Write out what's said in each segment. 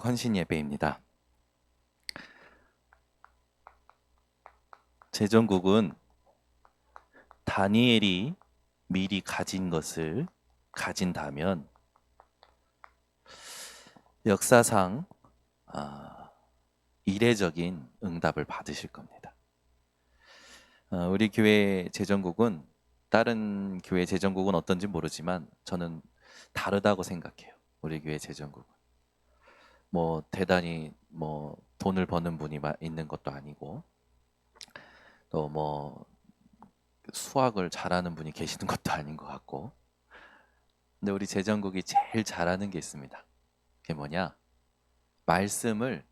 헌신 예배입니다. 제전국은 다니엘이 미리 가진 것을 가진다면 역사상 이례적인 응답을 받으실 겁니다. 우리 교회 제전국은 다른 교회 제전국은 어떤지 모르지만 저는 다르다고 생각해요. 우리 교회 제전국은 대단히 돈을 버는 분이 있는 것도 아니고 또 수학을 잘하는 분이 계시는 것도 아닌 것 같고, 근데 우리 제전국이 제일 잘하는 게 있습니다. 그게 뭐냐? 말씀을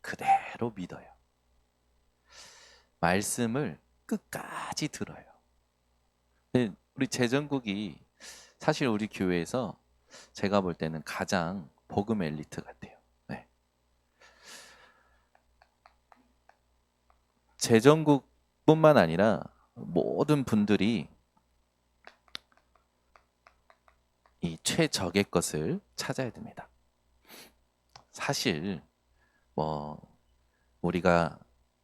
그대로 믿어요. 말씀을 끝까지 들어요. 우리 제전국이 사실 우리 교회에서 제가 볼 때는 가장 복음 엘리트 같아요. 네. 제전국뿐만 아니라 모든 분들이 이 최적의 것을 찾아야 됩니다. 사실 우리가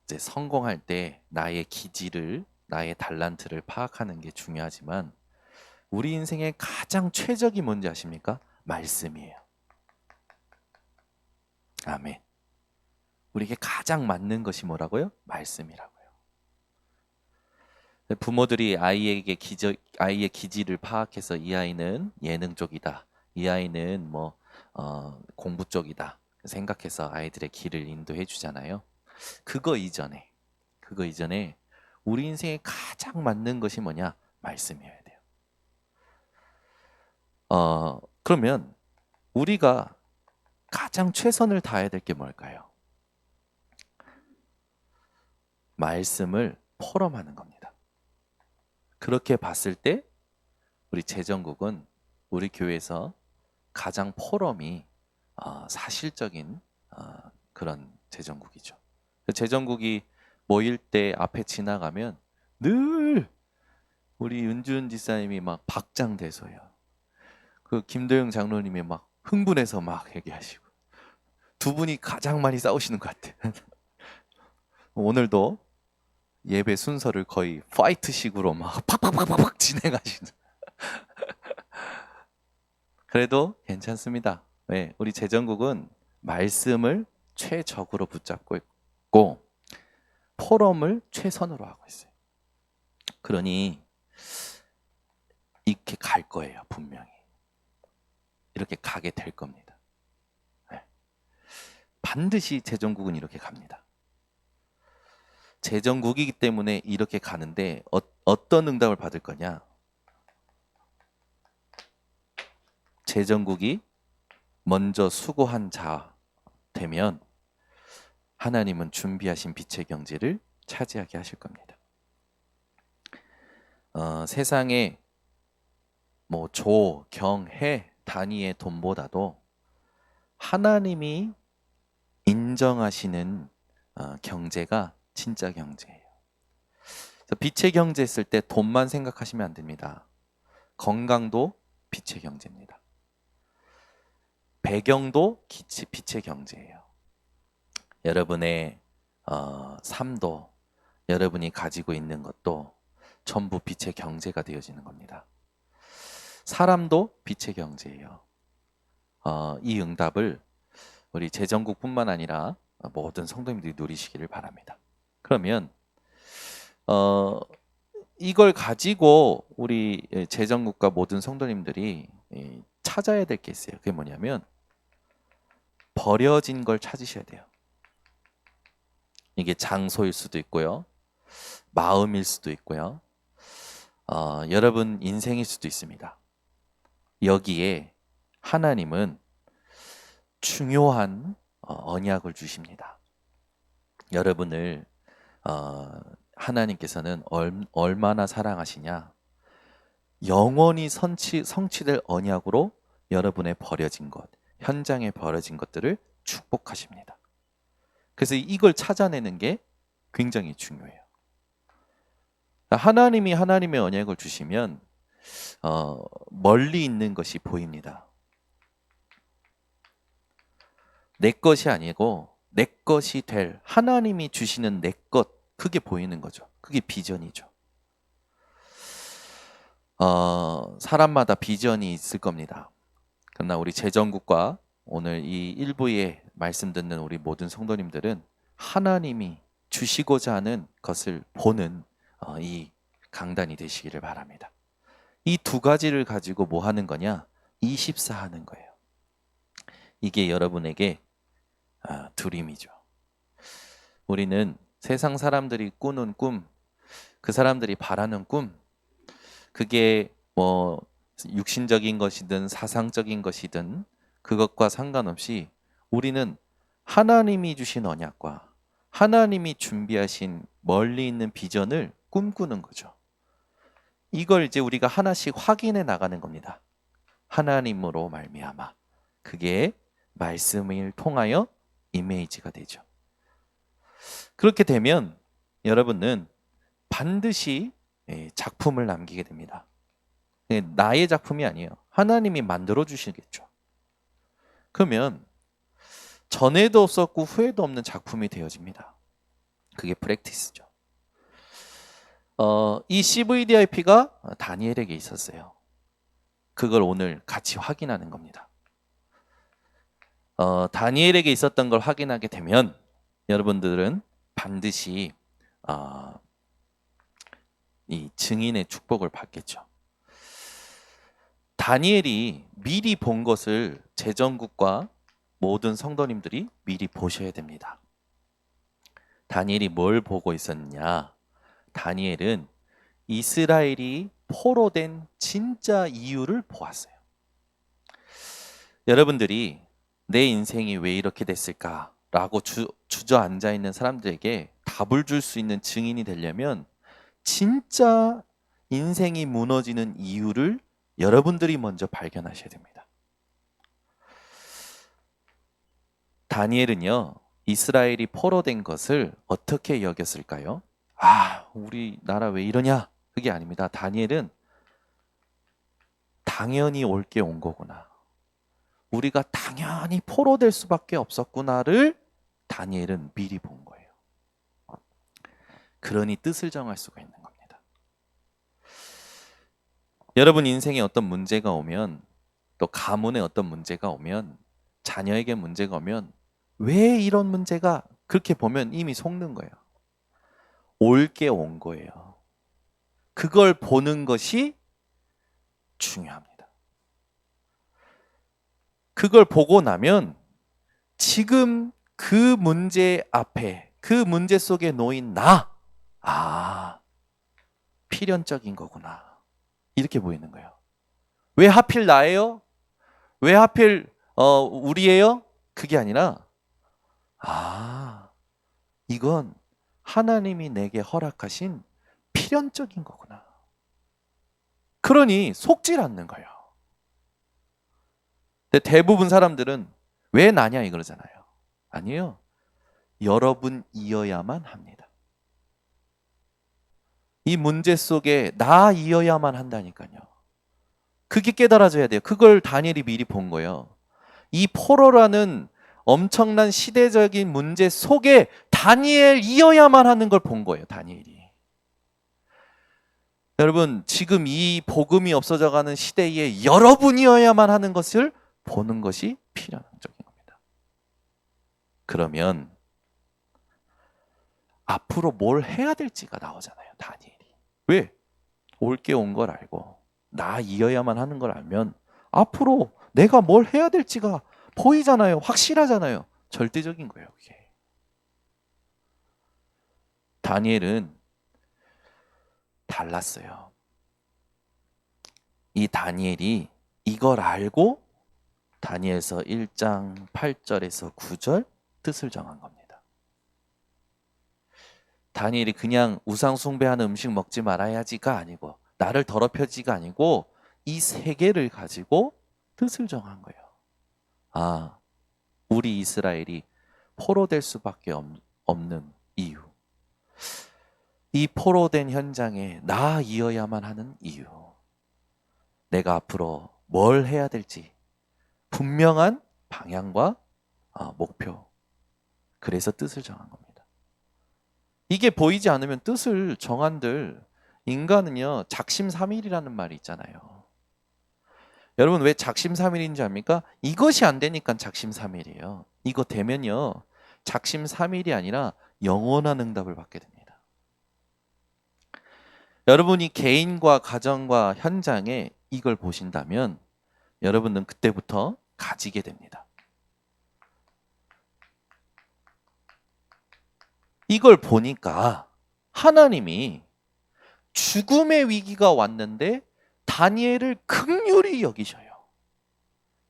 이제 성공할 때 나의 기질을, 나의 달란트를 파악하는 게 중요하지만 우리 인생의 가장 최적이 뭔지 아십니까? 말씀이에요. 아멘. 우리에게 가장 맞는 것이 뭐라고요? 말씀이라고요. 부모들이 아이의 기질을 파악해서 이 아이는 예능 쪽이다, 이 아이는 공부 쪽이다 생각해서 아이들의 길을 인도해 주잖아요. 그거 이전에 우리 인생에 가장 맞는 것이 뭐냐? 말씀이어야 돼요. 그러면 우리가 가장 최선을 다해야 될 게 뭘까요? 말씀을 포럼하는 겁니다. 그렇게 봤을 때 우리 제전국은 우리 교회에서 가장 포럼이 사실적인 그런 제전국이죠. 제전국이 모일 때 앞에 지나가면 늘 우리 윤준 지사님이 막 박장대소해요. 그 김도영 장로님이 막 흥분해서 막 얘기하시고, 두 분이 가장 많이 싸우시는 것 같아요. 오늘도 예배 순서를 거의 파이트식으로 막 팍팍팍팍 진행하시는. 그래도 괜찮습니다. 네, 우리 제전국은 말씀을 최적으로 붙잡고 있고 포럼을 최선으로 하고 있어요. 그러니 이렇게 갈 거예요. 분명히 이렇게 가게 될 겁니다. 네. 반드시 제전국은 이렇게 갑니다. 제전국이기 때문에 이렇게 가는데 어떤 응답을 받을 거냐? 제전국이 먼저 수고한 자 되면 하나님은 준비하신 빛의 경지를 차지하게 하실 겁니다. 세상에 조, 경, 해 단위의 돈보다도 하나님이 인정하시는 경제가 진짜 경제예요. 그래서 빛의 경제 했을 때 돈만 생각하시면 안 됩니다. 건강도 빛의 경제입니다. 배경도 빛의 경제예요. 여러분의 삶도, 여러분이 가지고 있는 것도 전부 빛의 경제가 되어지는 겁니다. 사람도 빛의 경제예요. 이 응답을 우리 제전국뿐만 아니라 모든 성도님들이 누리시기를 바랍니다. 그러면 이걸 가지고 우리 제전국과 모든 성도님들이 찾아야 될 게 있어요. 그게 뭐냐면 버려진 걸 찾으셔야 돼요. 이게 장소일 수도 있고요, 마음일 수도 있고요, 여러분 인생일 수도 있습니다. 여기에 하나님은 중요한 언약을 주십니다. 여러분을 하나님께서는 얼마나 사랑하시냐, 영원히 성취될 언약으로 여러분의 버려진 것, 현장에 버려진 것들을 축복하십니다. 그래서 이걸 찾아내는 게 굉장히 중요해요. 하나님이 하나님의 언약을 주시면 멀리 있는 것이 보입니다. 내 것이 아니고 내 것이 될 하나님이 주시는 내 것, 그게 보이는 거죠. 그게 비전이죠. 사람마다 비전이 있을 겁니다. 그러나 우리 재정국과 오늘 이 일부에 말씀 듣는 우리 모든 성도님들은 하나님이 주시고자 하는 것을 보는 이 강단이 되시기를 바랍니다. 이 두 가지를 가지고 뭐 하는 거냐? 24 하는 거예요. 이게 여러분에게 드림이죠. 우리는 세상 사람들이 꾸는 꿈, 그 사람들이 바라는 꿈, 그게 뭐 육신적인 것이든 사상적인 것이든 그것과 상관없이 우리는 하나님이 주신 언약과 하나님이 준비하신 멀리 있는 비전을 꿈꾸는 거죠. 이걸 이제 우리가 하나씩 확인해 나가는 겁니다. 하나님으로 말미암아. 그게 말씀을 통하여 이미지가 되죠. 그렇게 되면 여러분은 반드시 작품을 남기게 됩니다. 나의 작품이 아니에요. 하나님이 만들어 주시겠죠. 그러면 전에도 없었고 후에도 없는 작품이 되어집니다. 그게 프랙티스죠. 이 CVDIP가 다니엘에게 있었어요. 그걸 오늘 같이 확인하는 겁니다. 다니엘에게 있었던 걸 확인하게 되면 여러분들은 반드시 이 증인의 축복을 받겠죠. 다니엘이 미리 본 것을 재정국과 모든 성도님들이 미리 보셔야 됩니다. 다니엘이 뭘 보고 있었느냐? 다니엘은 이스라엘이 포로된 진짜 이유를 보았어요. 여러분들이 내 인생이 왜 이렇게 됐을까라고 주저앉아 있는 사람들에게 답을 줄 수 있는 증인이 되려면 진짜 인생이 무너지는 이유를 여러분들이 먼저 발견하셔야 됩니다. 다니엘은요, 이스라엘이 포로된 것을 어떻게 여겼을까요? 우리나라 왜 이러냐? 그게 아닙니다. 다니엘은 당연히 올 게 온 거구나. 우리가 당연히 포로될 수밖에 없었구나를 다니엘은 미리 본 거예요. 그러니 뜻을 정할 수가 있는 겁니다. 여러분 인생에 어떤 문제가 오면, 또 가문에 어떤 문제가 오면, 자녀에게 문제가 오면 왜 이런 문제가, 그렇게 보면 이미 속는 거예요. 올 게 온 거예요. 그걸 보는 것이 중요합니다. 그걸 보고 나면 지금 그 문제 앞에, 그 문제 속에 놓인 필연적인 거구나. 이렇게 보이는 거예요. 왜 하필 나예요? 왜 하필 우리예요? 그게 아니라 이건 하나님이 내게 허락하신 필연적인 거구나. 그러니 속질 않는 거예요. 근데 대부분 사람들은 왜 나냐 이러잖아요. 아니에요. 여러분이어야만 합니다. 이 문제 속에 나이어야만 한다니까요. 그게 깨달아져야 돼요. 그걸 다니엘이 미리 본 거예요. 이 포로라는 엄청난 시대적인 문제 속에 다니엘이어야만 하는 걸 본 거예요. 다니엘이. 여러분 지금 이 복음이 없어져가는 시대에 여러분이어야만 하는 것을 보는 것이 필연적인 겁니다. 그러면 앞으로 뭘 해야 될지가 나오잖아요. 다니엘이. 왜? 올 게 온 걸 알고 나이어야만 하는 걸 알면 앞으로 내가 뭘 해야 될지가 보이잖아요. 확실하잖아요. 절대적인 거예요. 그게. 다니엘은 달랐어요. 이 다니엘이 이걸 알고 다니엘서 1장 8절에서 9절 뜻을 정한 겁니다. 다니엘이 그냥 우상 숭배하는 음식 먹지 말아야지가 아니고 나를 더럽혀지가 아니고 이 세 개를 가지고 뜻을 정한 거예요. 우리 이스라엘이 포로될 수밖에 없는 이유. 이 포로된 현장에 나이어야만 하는 이유. 내가 앞으로 뭘 해야 될지 분명한 방향과 목표. 그래서 뜻을 정한 겁니다. 이게 보이지 않으면 뜻을 정한들 인간은요 작심삼일이라는 말이 있잖아요. 여러분 왜 작심삼일인지 압니까? 이것이 안 되니까 작심삼일이에요. 이거 되면요 작심삼일이 아니라 영원한 응답을 받게 됩니다. 여러분이 개인과 가정과 현장에 이걸 보신다면 여러분은 그때부터 가지게 됩니다. 이걸 보니까 하나님이 죽음의 위기가 왔는데 다니엘을 긍휼히 여기셔요.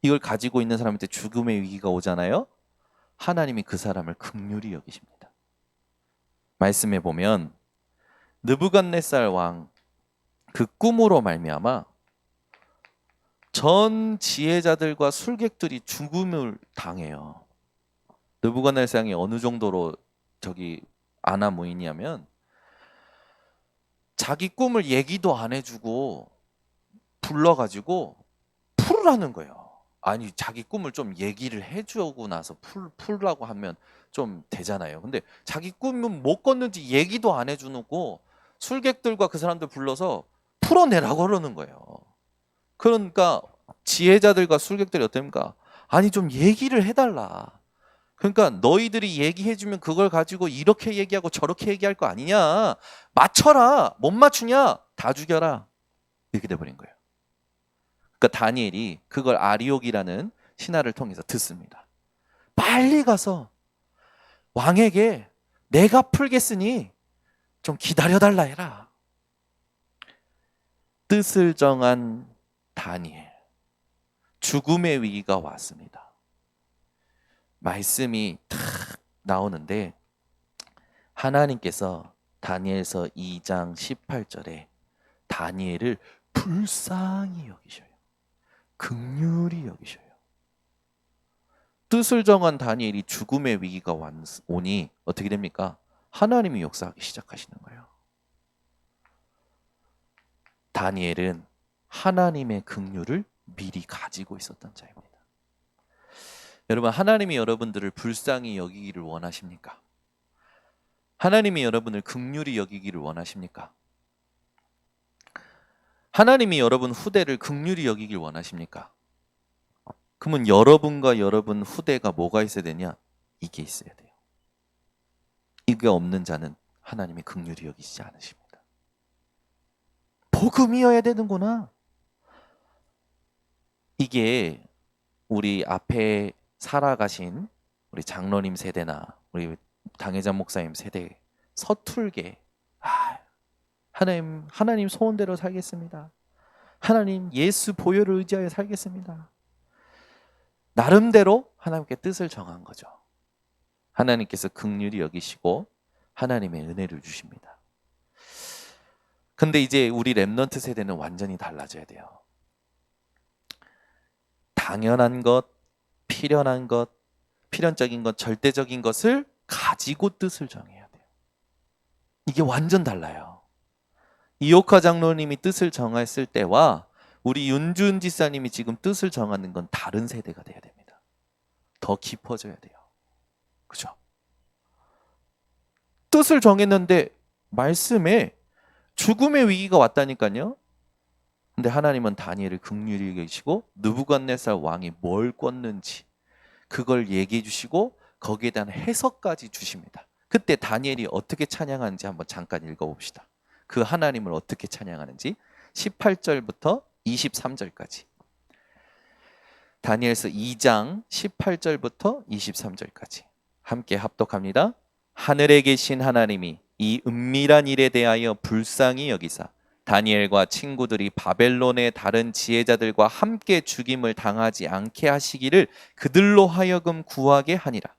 이걸 가지고 있는 사람한테 죽음의 위기가 오잖아요. 하나님이 그 사람을 긍휼히 여기십니다. 말씀해 보면 느부갓네살 왕 그 꿈으로 말미암아 전 지혜자들과 술객들이 죽음을 당해요. 느부갓네살 왕이 어느 정도로 아나무인이냐면 자기 꿈을 얘기도 안 해주고 불러가지고 풀으라는 거예요. 아니 자기 꿈을 좀 얘기를 해주고 나서 풀라고 하면 좀 되잖아요. 근데 자기 꿈은 못 꿨는지 얘기도 안 해주고 술객들과 그 사람들 불러서 풀어내라고 그러는 거예요. 그러니까 지혜자들과 술객들이 어떻습니까? 아니 좀 얘기를 해달라. 그러니까 너희들이 얘기해주면 그걸 가지고 이렇게 얘기하고 저렇게 얘기할 거 아니냐. 맞춰라. 못 맞추냐? 다 죽여라. 이렇게 돼버린 거예요. 그러니까 다니엘이 그걸 아리옥이라는 신하를 통해서 듣습니다. 빨리 가서 왕에게 내가 풀겠으니 좀 기다려달라 해라. 뜻을 정한 다니엘. 죽음의 위기가 왔습니다. 말씀이 탁 나오는데 하나님께서 다니엘서 2장 18절에 다니엘을 불쌍히 여기셔요. 긍휼히 여기셔요. 뜻을 정한 다니엘이 죽음의 위기가 오니 어떻게 됩니까? 하나님이 역사하기 시작하시는 거예요. 다니엘은 하나님의 긍휼을 미리 가지고 있었던 자입니다. 여러분, 하나님이 여러분들을 불쌍히 여기기를 원하십니까? 하나님이 여러분을 긍휼히 여기기를 원하십니까? 하나님이 여러분 후대를 긍휼히 여기길 원하십니까? 그러면 여러분과 여러분 후대가 뭐가 있어야 되냐? 이게 있어야 돼요. 이게 없는 자는 하나님이 긍휼히 여기시지 않으십니다. 복음이어야 되는구나. 이게 우리 앞에 살아가신 우리 장로님 세대나 우리 당회장 목사님 세대 서툴게 하나님 소원대로 살겠습니다. 하나님 예수 보혈을 의지하여 살겠습니다. 나름대로 하나님께 뜻을 정한 거죠. 하나님께서 긍휼히 여기시고 하나님의 은혜를 주십니다. 근데 이제 우리 렘넌트 세대는 완전히 달라져야 돼요. 당연한 것, 필연한 것, 필연적인 것, 절대적인 것을 가지고 뜻을 정해야 돼요. 이게 완전 달라요. 이옥화 장로님이 뜻을 정했을 때와 우리 윤준 지사님이 지금 뜻을 정하는 건 다른 세대가 돼야 됩니다. 더 깊어져야 돼요. 그죠? 뜻을 정했는데 말씀에 죽음의 위기가 왔다니까요. 근데 하나님은 다니엘을 긍휼히 여기시고 느부갓네살 왕이 뭘 꿨는지 그걸 얘기해 주시고 거기에 대한 해석까지 주십니다. 그때 다니엘이 어떻게 찬양하는지 한번 잠깐 읽어봅시다. 그 하나님을 어떻게 찬양하는지 18절부터 23절까지. 다니엘서 2장 18절부터 23절까지 함께 합독합니다. 하늘에 계신 하나님이 이 은밀한 일에 대하여 불쌍히 여기사 다니엘과 친구들이 바벨론의 다른 지혜자들과 함께 죽임을 당하지 않게 하시기를 그들로 하여금 구하게 하니라.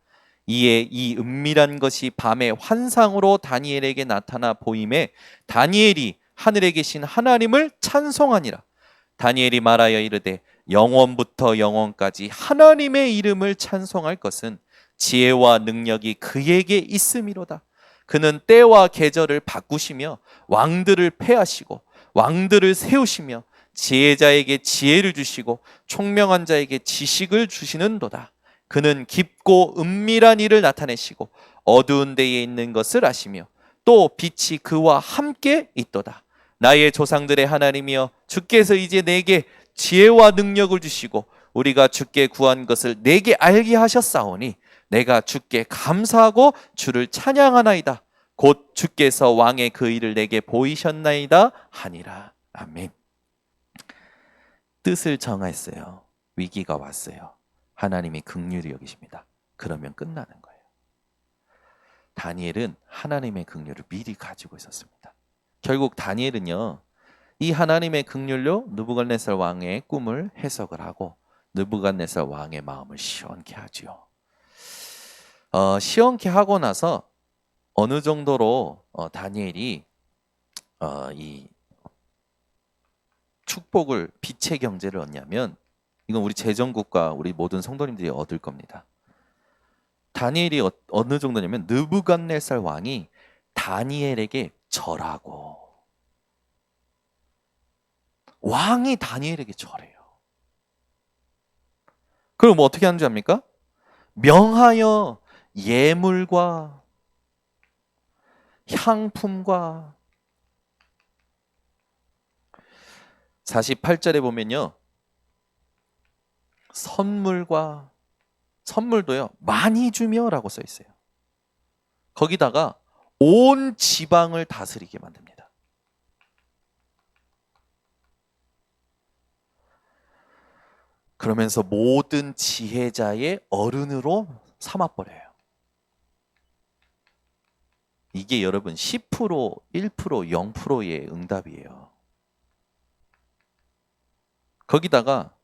이에 이 은밀한 것이 밤에 환상으로 다니엘에게 나타나 보임에 다니엘이 하늘에 계신 하나님을 찬송하니라. 다니엘이 말하여 이르되 영원부터 영원까지 하나님의 이름을 찬송할 것은 지혜와 능력이 그에게 있음이로다. 그는 때와 계절을 바꾸시며 왕들을 패하시고 왕들을 세우시며 지혜자에게 지혜를 주시고 총명한 자에게 지식을 주시는도다. 그는 깊고 은밀한 일을 나타내시고 어두운 데에 있는 것을 아시며 또 빛이 그와 함께 있도다. 나의 조상들의 하나님이여 주께서 이제 내게 지혜와 능력을 주시고 우리가 주께 구한 것을 내게 알게 하셨사오니 내가 주께 감사하고 주를 찬양하나이다. 곧 주께서 왕의 그 일을 내게 보이셨나이다 하니라. 아멘. 뜻을 정했어요. 위기가 왔어요. 하나님이 긍휼히 여기십니다. 그러면 끝나는 거예요. 다니엘은 하나님의 긍휼을 미리 가지고 있었습니다. 결국 다니엘은요, 이 하나님의 긍휼로 느부갓네살 왕의 꿈을 해석을 하고 느부갓네살 왕의 마음을 시원케 하지요. 시원케 하고 나서 어느 정도로 다니엘이 이 축복을, 빛의 경제를 얻냐면, 이건 우리 재정국과 우리 모든 성도님들이 얻을 겁니다. 다니엘이 어느 정도냐면 느부갓네살 왕이 다니엘에게 절하고, 왕이 다니엘에게 절해요. 그럼 뭐 어떻게 하는 줄 압니까? 명하여 예물과 향품과 48절에 보면요, 선물도요 많이 주며 라고 써 있어요. 거기다가 온 지방을 다스리게 만듭니다. 그러면서 모든 지혜자의 어른으로 삼아버려요. 이게 여러분 10%, 1%, 0%의 응답이에요. 거기다가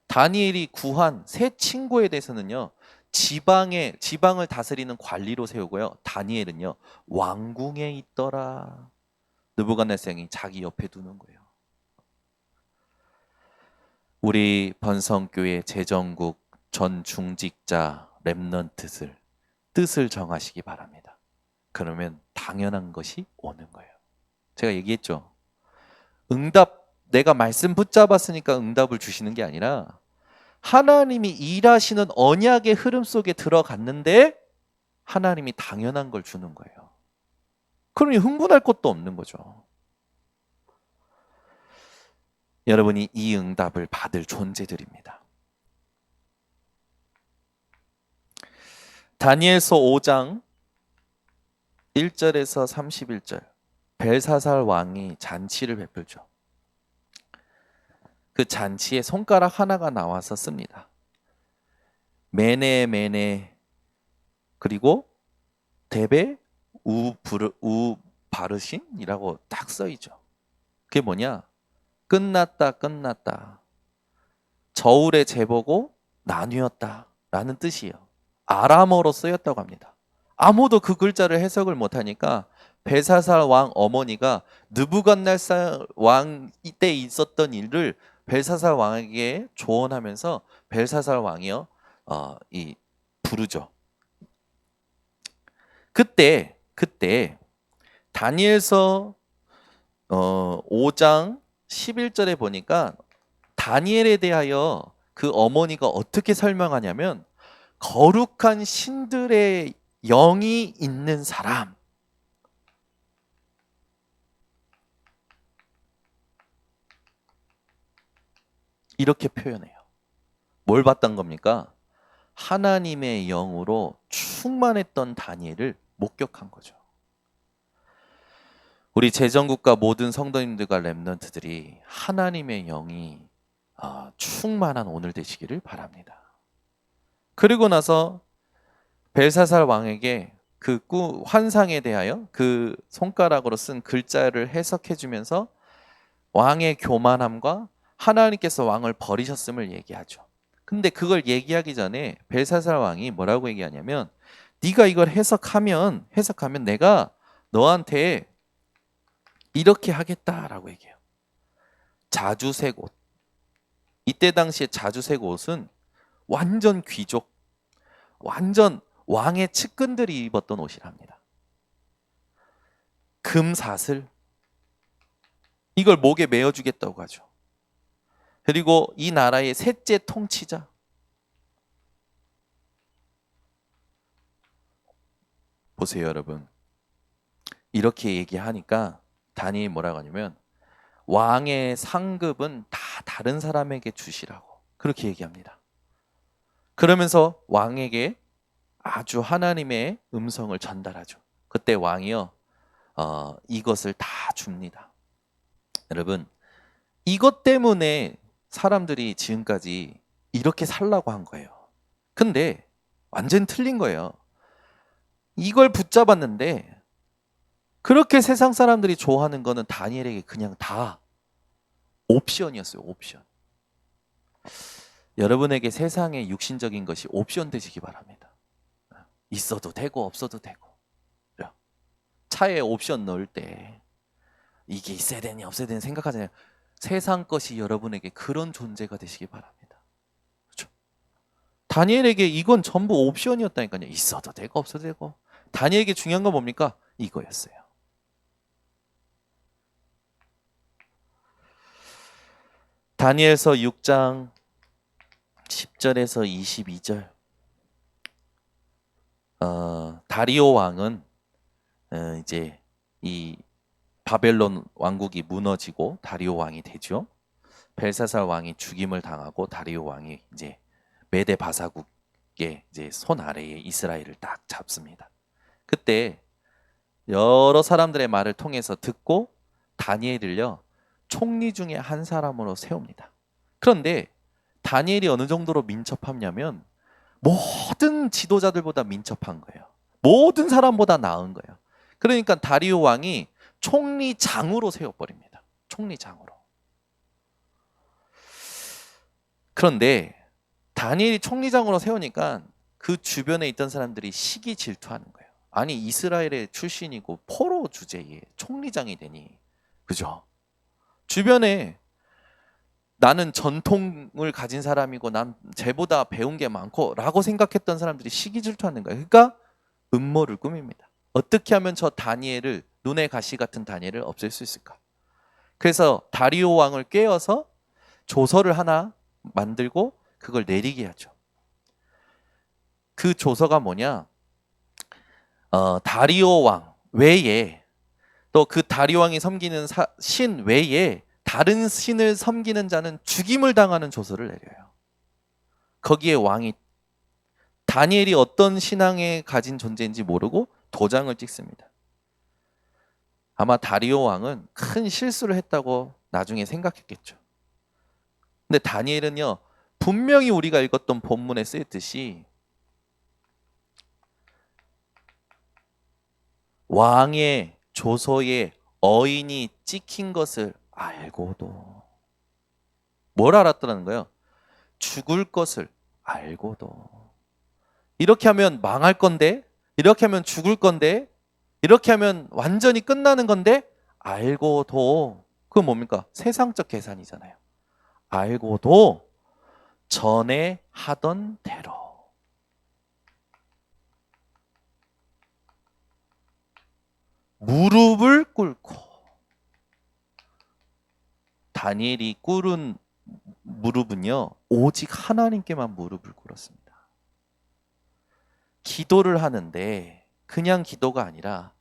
다니엘이 구한 세 친구에 대해서는요, 지방을 다스리는 관리로 세우고요. 다니엘은요, 왕궁에 있더라. 느부갓네살이 자기 옆에 두는 거예요. 우리 번성교회 재정국 전 중직자 렘넌트들 뜻을 정하시기 바랍니다. 그러면 당연한 것이 오는 거예요. 제가 얘기했죠. 응답, 내가 말씀 붙잡았으니까 응답을 주시는 게 아니라 하나님이 일하시는 언약의 흐름 속에 들어갔는데 하나님이 당연한 걸 주는 거예요. 그러니 흥분할 것도 없는 거죠. 여러분이 이 응답을 받을 존재들입니다. 다니엘서 5장 1절에서 31절, 벨사살 왕이 잔치를 베풀죠. 그 잔치에 손가락 하나가 나와서 씁니다. 메네 메네, 그리고 데베 우 바르신이라고 딱 써있죠. 그게 뭐냐? 끝났다, 끝났다. 저울에 재보고 나뉘었다 라는 뜻이에요. 아람어로 쓰였다고 합니다. 아무도 그 글자를 해석을 못하니까 벨사살 왕 어머니가 느부갓네살 왕 이때 있었던 일을 벨사살 왕에게 조언하면서 벨사살 왕이요 부르죠. 그때 다니엘서 5장 11절에 보니까 다니엘에 대하여 그 어머니가 어떻게 설명하냐면 거룩한 신들의 영이 있는 사람, 이렇게 표현해요. 뭘 봤던 겁니까? 하나님의 영으로 충만했던 다니엘을 목격한 거죠. 우리 재정국가 모든 성도님들과 렘넌트들이 하나님의 영이 충만한 오늘 되시기를 바랍니다. 그리고 나서 벨사살 왕에게 그 환상에 대하여 그 손가락으로 쓴 글자를 해석해 주면서 왕의 교만함과 하나님께서 왕을 버리셨음을 얘기하죠. 근데 그걸 얘기하기 전에 벨사살 왕이 뭐라고 얘기하냐면, 네가 이걸 해석하면 내가 너한테 이렇게 하겠다라고 얘기해요. 자주색 옷. 이때 당시에 자주색 옷은 완전 귀족, 완전 왕의 측근들이 입었던 옷이랍니다. 금사슬, 이걸 목에 메어주겠다고 하죠. 그리고 이 나라의 셋째 통치자, 보세요, 여러분. 이렇게 얘기하니까 다니엘이 뭐라고 하냐면 왕의 상급은 다 다른 사람에게 주시라고 그렇게 얘기합니다. 그러면서 왕에게 아주 하나님의 음성을 전달하죠. 그때 왕이요, 이것을 다 줍니다. 여러분, 이것 때문에 사람들이 지금까지 이렇게 살라고 한 거예요. 근데 완전 틀린 거예요. 이걸 붙잡았는데 그렇게 세상 사람들이 좋아하는 거는 다니엘에게 그냥 다 옵션이었어요. 옵션. 여러분에게 세상의 육신적인 것이 옵션 되시기 바랍니다. 있어도 되고 없어도 되고. 차에 옵션 넣을 때 이게 있어야 되니 없어야 되니 생각하잖아요. 세상 것이 여러분에게 그런 존재가 되시기 바랍니다. 그렇죠? 다니엘에게 이건 전부 옵션이었다니까요. 있어도 되고 없어도 되고. 다니엘에게 중요한 건 뭡니까? 이거였어요. 다니엘서 6장 10절에서 22절. 다리오 왕은 이제 이 바벨론 왕국이 무너지고 다리오 왕이 되죠. 벨사살 왕이 죽임을 당하고 다리오 왕이 이제 메데 바사국의 이제 손 아래에 이스라엘을 딱 잡습니다. 그때 여러 사람들의 말을 통해서 듣고 다니엘을요 총리 중에 한 사람으로 세웁니다. 그런데 다니엘이 어느 정도로 민첩하냐면 모든 지도자들보다 민첩한 거예요. 모든 사람보다 나은 거예요. 그러니까 다리오 왕이 총리장으로 세워버립니다. 총리장으로. 그런데 다니엘이 총리장으로 세우니까 그 주변에 있던 사람들이 시기 질투하는 거예요. 아니 이스라엘의 출신이고 포로 주제에 총리장이 되니, 그죠? 주변에 나는 전통을 가진 사람이고 난 쟤보다 배운 게 많고 라고 생각했던 사람들이 시기 질투하는 거예요. 그러니까 음모를 꾸밉니다. 어떻게 하면 저 다니엘을, 눈의 가시 같은 다니엘을 없앨 수 있을까? 그래서 다리오 왕을 깨워서 조서를 하나 만들고 그걸 내리게 하죠. 그 조서가 뭐냐? 다리오 왕 외에 또 그 다리오 왕이 섬기는 신 외에 다른 신을 섬기는 자는 죽임을 당하는 조서를 내려요. 거기에 왕이 다니엘이 어떤 신앙에 가진 존재인지 모르고 도장을 찍습니다. 아마 다리오 왕은 큰 실수를 했다고 나중에 생각했겠죠. 근데 다니엘은요, 분명히 우리가 읽었던 본문에 쓰였듯이 왕의 조서에 어인이 찍힌 것을 알고도, 뭘 알았더라는 거예요? 죽을 것을 알고도. 이렇게 하면 망할 건데, 이렇게 하면 죽을 건데, 이렇게 하면 완전히 끝나는 건데, 알고도, 그건 뭡니까? 세상적 계산이잖아요. 알고도 전에 하던 대로 무릎을 꿇고, 다니엘이 꿇은 무릎은요 오직 하나님께만 무릎을 꿇었습니다. 기도를 하는데 그냥 기도가 아니라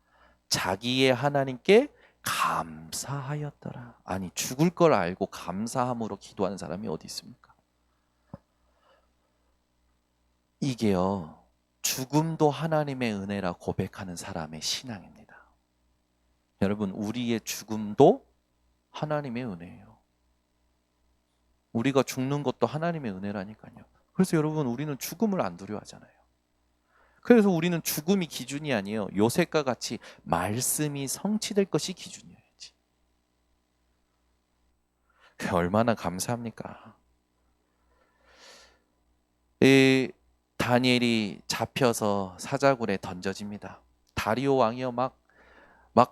자기의 하나님께 감사하였더라. 아니 죽을 걸 알고 감사함으로 기도하는 사람이 어디 있습니까? 이게요 죽음도 하나님의 은혜라 고백하는 사람의 신앙입니다. 여러분, 우리의 죽음도 하나님의 은혜예요. 우리가 죽는 것도 하나님의 은혜라니까요. 그래서 여러분, 우리는 죽음을 안 두려워하잖아요. 그래서 우리는 죽음이 기준이 아니에요. 요셉과 같이 말씀이 성취될 것이 기준이어야지. 얼마나 감사합니까? 다니엘이 잡혀서 사자굴에 던져집니다. 다리오 왕이요 막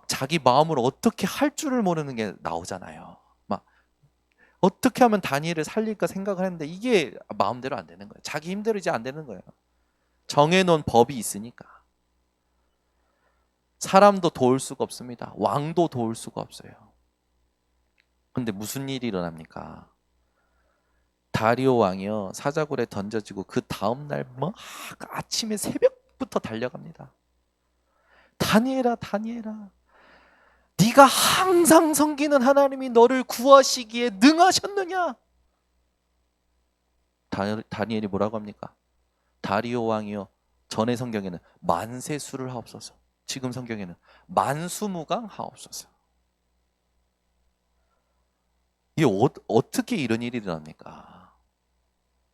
자기 마음으로 어떻게 할 줄을 모르는 게 나오잖아요. 막 어떻게 하면 다니엘을 살릴까 생각을 했는데 이게 마음대로 안 되는 거예요. 자기 힘대로 이제 안 되는 거예요. 정해놓은 법이 있으니까. 사람도 도울 수가 없습니다. 왕도 도울 수가 없어요. 근데 무슨 일이 일어납니까? 다리오 왕이요 사자굴에 던져지고 그 다음날 아침에 새벽부터 달려갑니다. 다니엘아, 다니엘아, 네가 항상 섬기는 하나님이 너를 구하시기에 능하셨느냐? 다니엘이 뭐라고 합니까? 다리오 왕이요, 전의 성경에는 만세수를 하옵소서, 지금 성경에는 만수무강 하옵소서. 이게 어떻게 이런 일이 일어납니까?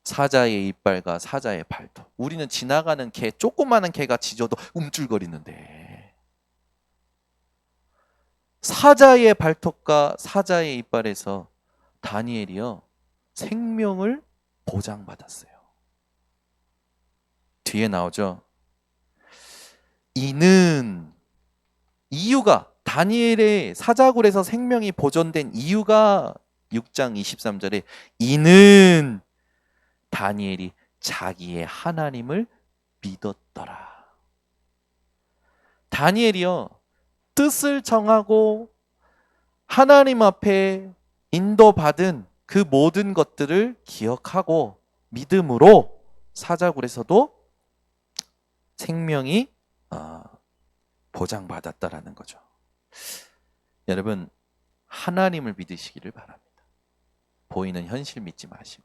사자의 이빨과 사자의 발톱. 우리는 지나가는 개, 조그마한 개가 짖어도 움찔거리는데, 사자의 발톱과 사자의 이빨에서 다니엘이요, 생명을 보장받았어요. 뒤에 나오죠. 이는, 이유가, 다니엘의 사자굴에서 생명이 보존된 이유가 6장 23절에 이는 다니엘이 자기의 하나님을 믿었더라. 다니엘이요, 뜻을 정하고 하나님 앞에 인도받은 그 모든 것들을 기억하고 믿음으로 사자굴에서도 생명이 보장받았다라는 거죠. 여러분, 하나님을 믿으시기를 바랍니다. 보이는 현실 믿지 마시고,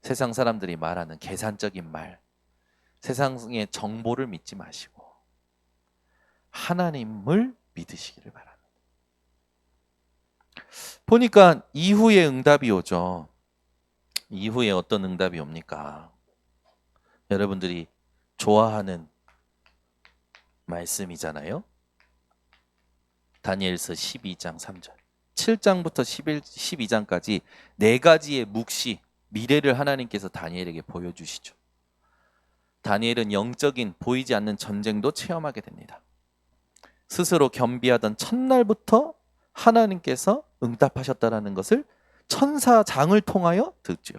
세상 사람들이 말하는 계산적인 말, 세상의 정보를 믿지 마시고 하나님을 믿으시기를 바랍니다. 보니까 이후에 응답이 오죠. 이후에 어떤 응답이 옵니까? 여러분들이 좋아하는 말씀이잖아요. 다니엘서 12장 3절. 7장부터 12장까지 네 가지의 묵시, 미래를 하나님께서 다니엘에게 보여주시죠. 다니엘은 영적인 보이지 않는 전쟁도 체험하게 됩니다. 스스로 겸비하던 첫날부터 하나님께서 응답하셨다라는 것을 천사장을 통하여 듣죠.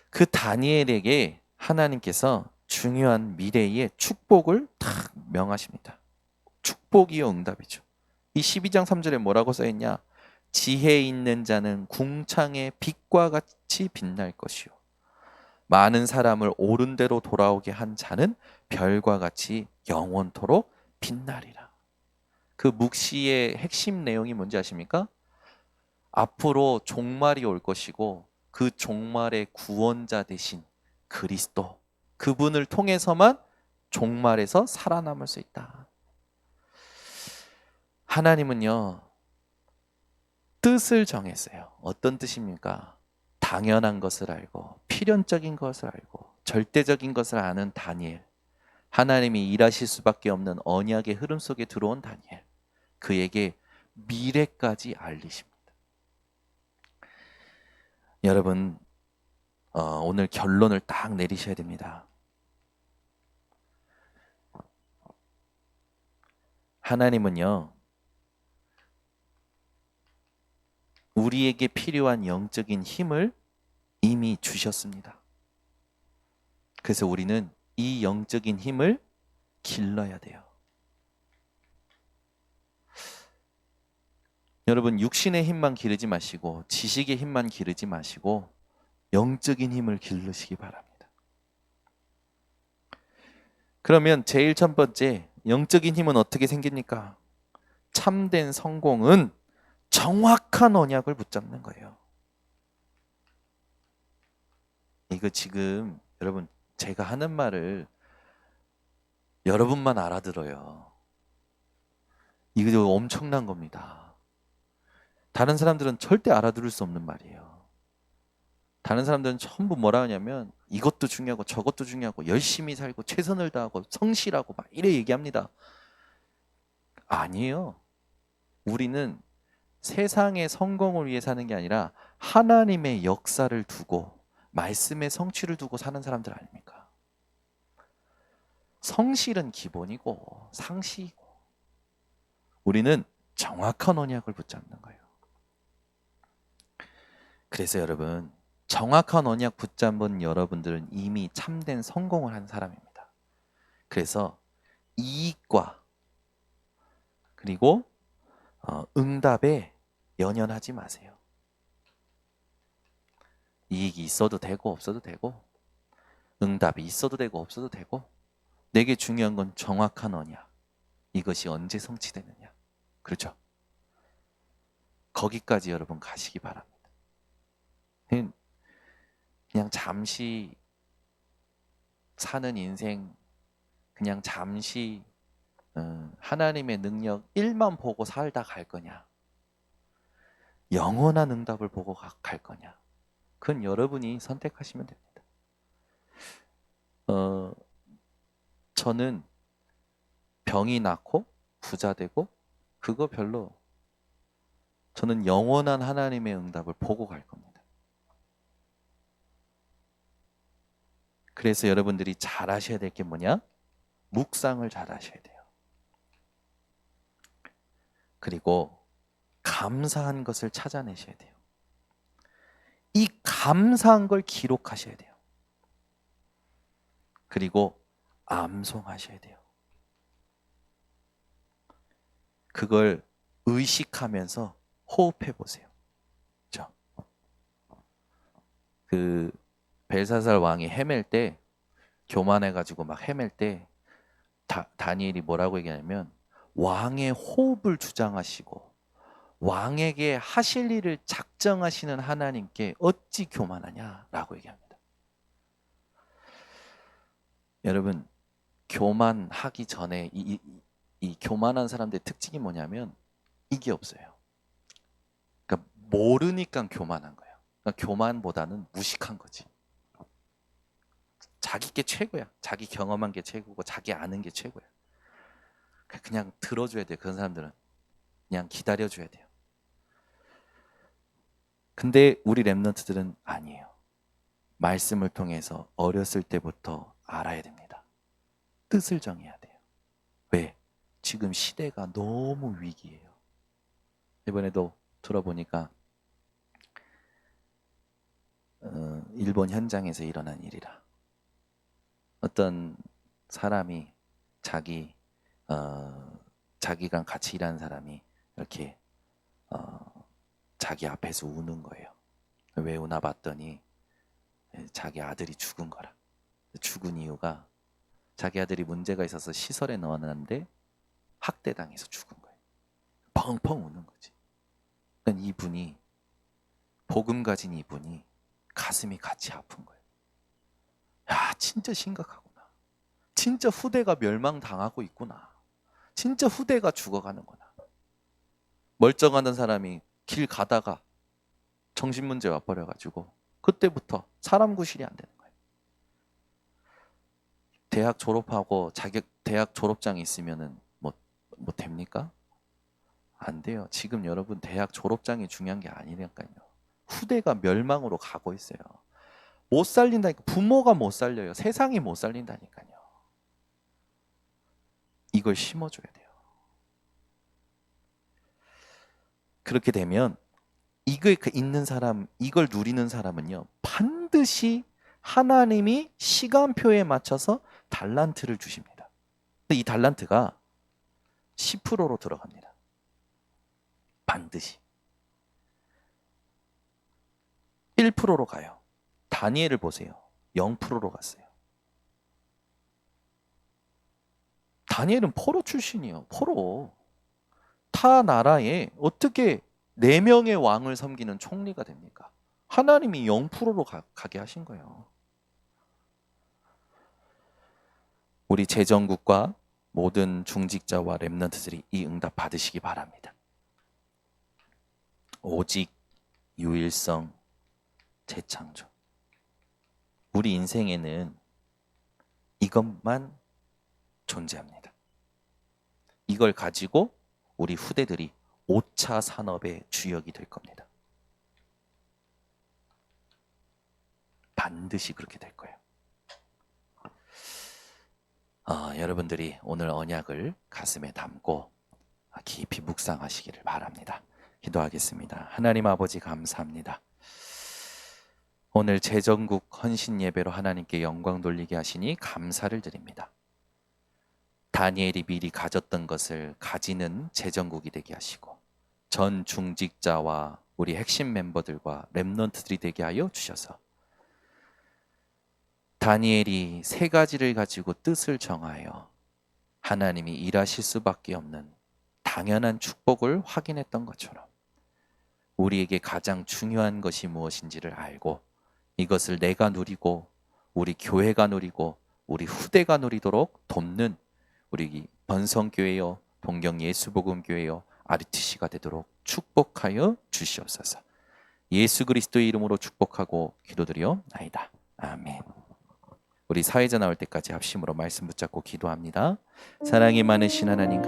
그 다니엘에게 하나님께서 중요한 미래의 축복을 탁 명하십니다. 축복이요, 응답이죠. 이 12장 3절에 뭐라고 써있냐? 지혜 있는 자는 궁창의 빛과 같이 빛날 것이요, 많은 사람을 옳은 대로 돌아오게 한 자는 별과 같이 영원토록 빛나리라. 그 묵시의 핵심 내용이 뭔지 아십니까? 앞으로 종말이 올 것이고 그 종말의 구원자 되신 그리스도, 그분을 통해서만 종말에서 살아남을 수 있다. 하나님은요, 뜻을 정했어요. 어떤 뜻입니까? 당연한 것을 알고 필연적인 것을 알고 절대적인 것을 아는 다니엘, 하나님이 일하실 수밖에 없는 언약의 흐름 속에 들어온 다니엘, 그에게 미래까지 알리십니다. 여러분, 오늘 결론을 딱 내리셔야 됩니다. 하나님은요, 우리에게 필요한 영적인 힘을 이미 주셨습니다. 그래서 우리는 이 영적인 힘을 길러야 돼요. 여러분, 육신의 힘만 기르지 마시고 지식의 힘만 기르지 마시고 영적인 힘을 기르시기 바랍니다. 그러면 제일 첫 번째, 영적인 힘은 어떻게 생깁니까? 참된 성공은 정확한 언약을 붙잡는 거예요. 이거 지금 여러분, 제가 하는 말을 여러분만 알아들어요. 이거 엄청난 겁니다. 다른 사람들은 절대 알아들을 수 없는 말이에요. 다른 사람들은 전부 뭐라 하냐면 이것도 중요하고 저것도 중요하고 열심히 살고 최선을 다하고 성실하고 막 이래 얘기합니다. 아니에요. 우리는 세상의 성공을 위해 사는 게 아니라 하나님의 역사를 두고 말씀의 성취를 두고 사는 사람들 아닙니까? 성실은 기본이고 상식이고, 우리는 정확한 언약을 붙잡는 거예요. 그래서 여러분, 정확한 언약 붙잡은 여러분들은 이미 참된 성공을 한 사람입니다. 그래서 이익과 그리고 응답에 연연하지 마세요. 이익이 있어도 되고 없어도 되고, 응답이 있어도 되고 없어도 되고, 내게 중요한 건 정확한 언약. 이것이 언제 성취되느냐. 그렇죠? 거기까지 여러분 가시기 바랍니다. 그냥 잠시 사는 인생, 그냥 잠시 하나님의 능력 1만 보고 살다 갈 거냐, 영원한 응답을 보고 갈 거냐, 그건 여러분이 선택하시면 됩니다. 저는 병이 낫고 부자 되고 그거 별로, 저는 영원한 하나님의 응답을 보고 갈 겁니다. 그래서 여러분들이 잘 하셔야 될 게 뭐냐? 묵상을 잘 하셔야 돼요. 그리고 감사한 것을 찾아내셔야 돼요. 이 감사한 걸 기록하셔야 돼요. 그리고 암송하셔야 돼요. 그걸 의식하면서 호흡해 보세요. 그렇죠? 그 벨사살 왕이 헤맬 때, 교만해가지고 막 헤맬 때 다니엘이 뭐라고 얘기하냐면, 왕의 호흡을 주장하시고 왕에게 하실 일을 작정하시는 하나님께 어찌 교만하냐라고 얘기합니다. 여러분, 교만하기 전에 이 교만한 사람들의 특징이 뭐냐면 이게 없어요. 그러니까 모르니까 교만한 거예요. 그러니까 교만보다는 무식한 거지. 자기 게 최고야. 자기 경험한 게 최고고 자기 아는 게 최고야. 그냥 들어줘야 돼요. 그런 사람들은 그냥 기다려줘야 돼요. 근데 우리 랩런트들은 아니에요. 말씀을 통해서 어렸을 때부터 알아야 됩니다. 뜻을 정해야 돼요. 왜? 지금 시대가 너무 위기예요. 이번에도 들어보니까 일본 현장에서 일어난 일이라, 어떤 사람이 자기랑 같이 일하는 사람이 이렇게 자기 앞에서 우는 거예요. 왜 우나 봤더니 자기 아들이 죽은 거라. 죽은 이유가 자기 아들이 문제가 있어서 시설에 넣어놨는데 학대당해서 죽은 거예요. 펑펑 우는 거지. 그러니까 이분이, 복음 가진 이분이 가슴이 같이 아픈 거예요. 야, 진짜 심각하구나. 진짜 후대가 멸망당하고 있구나. 진짜 후대가 죽어가는구나. 멀쩡하던 사람이 길 가다가 정신문제 와버려가지고 그때부터 사람 구실이 안 되는 거예요. 대학 졸업하고 대학 졸업장이 있으면은 뭐 됩니까? 안 돼요. 지금 여러분 대학 졸업장이 중요한 게 아니니까요. 후대가 멸망으로 가고 있어요. 못 살린다니까. 부모가 못 살려요. 세상이 못 살린다니까요. 이걸 심어줘야 돼요. 그렇게 되면 이걸 있는 사람, 이걸 누리는 사람은요, 반드시 하나님이 시간표에 맞춰서 달란트를 주십니다. 근데 이 달란트가 10%로 들어갑니다. 반드시. 1%로 가요. 다니엘을 보세요. 0%로 갔어요. 다니엘은 포로 출신이에요. 포로. 타 나라에 어떻게 4명의 왕을 섬기는 총리가 됩니까? 하나님이 0%로 가게 하신 거예요. 우리 재정국과 모든 중직자와 렘넌트들이 이 응답 받으시기 바랍니다. 오직 유일성 재창조. 우리 인생에는 이것만 존재합니다. 이걸 가지고 우리 후대들이 5차 산업의 주역이 될 겁니다. 반드시 그렇게 될 거예요. 여러분들이 오늘 언약을 가슴에 담고 깊이 묵상하시기를 바랍니다. 기도하겠습니다. 하나님 아버지, 감사합니다. 오늘 재정국 헌신 예배로 하나님께 영광 돌리게 하시니 감사를 드립니다. 다니엘이 미리 가졌던 것을 가지는 재정국이 되게 하시고, 전 중직자와 우리 핵심 멤버들과 렘넌트들이 되게 하여 주셔서 다니엘이 세 가지를 가지고 뜻을 정하여 하나님이 일하실 수밖에 없는 당연한 축복을 확인했던 것처럼 우리에게 가장 중요한 것이 무엇인지를 알고 이것을 내가 누리고 우리 교회가 누리고 우리 후대가 누리도록 돕는 우리 번성교회요, 동경예수복음교회요, RTC가 되도록 축복하여 주시옵소서. 예수 그리스도의 이름으로 축복하고 기도드리옵나이다. 아멘. 우리 사회자 나올 때까지 합심으로 말씀 붙잡고 기도합니다. 사랑이 많으신 하나님